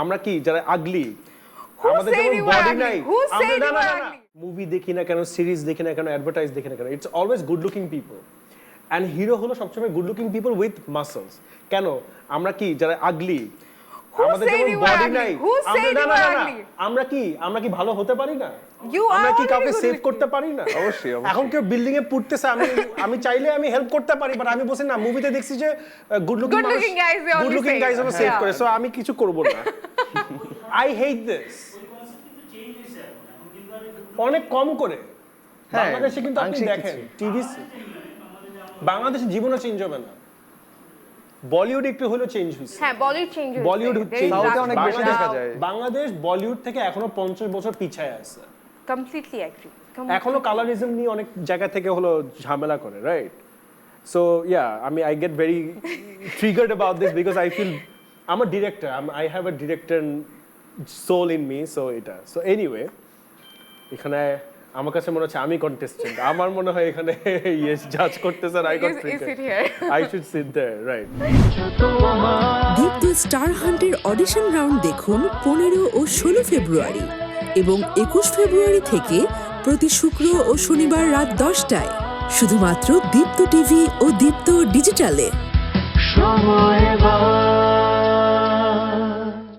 আমরা কি যারা আগলি আমাদের যেমন বডি নাই আমরা না মুভি দেখি না কেন সিরিজ দেখি না কেন অ্যাডভার্টাইজ দেখি না কেন it's always good looking people and hero হলো সবসময় good looking people with muscles কেন আমরা কি যারা আগলি আমাদের যেমন বডি নাই আমরা কি ভালো হতে পারি না আমরা কি কাউকে সেভ করতে পারি না অবশ্যই এখন কেউ বিল্ডিং এ পড়তেছে আমি চাইলে আমি হেল্প করতে পারি বাট আমি বলছি না মুভিতে দেখছি যে গুড লুকিং গাইজ হলো সেভ করে সো আমি কিছু করব না আই হেট দিস অনেক কম করে বাংলাদেশে কিন্তু আপনি দেখেন টিভি বাংলাদেশে জীবনও চেঞ্জ হবে না বলিউড একটু হলো চেঞ্জ হইছে হ্যাঁ বলিউড চেঞ্জ সাউথে অনেক বেশি দেখা যায় বাংলাদেশ বলিউড থেকে এখনো 50 বছর পিছায় আছে কমপ্লিটলি এগ্রি এখনো কালারিজম নিয়ে অনেক জায়গা থেকে হলো ঝামেলা করে right so yeah I get very triggered about this because I feel I'm a director. I have a director soul in me, so এটা. So anyway, এখানে আমার কাছে মনে হচ্ছে আমি কন্টেস্টেন্ট আমার মনে হয় এখানে ইয়েস জাজ করতেছেন I got triggered. I should sit there, right? Deepto star হান্টের অডিশন রাউন্ড দেখুন 15 ও 16 ফেব্রুয়ারি এবং 21 ফেব্রুয়ারি থেকে প্রতি শুক্র ও শনিবার রাত 10টায় শুধুমাত্র দীপ্ত টিভি ও দীপ্ত ডিজিটালে।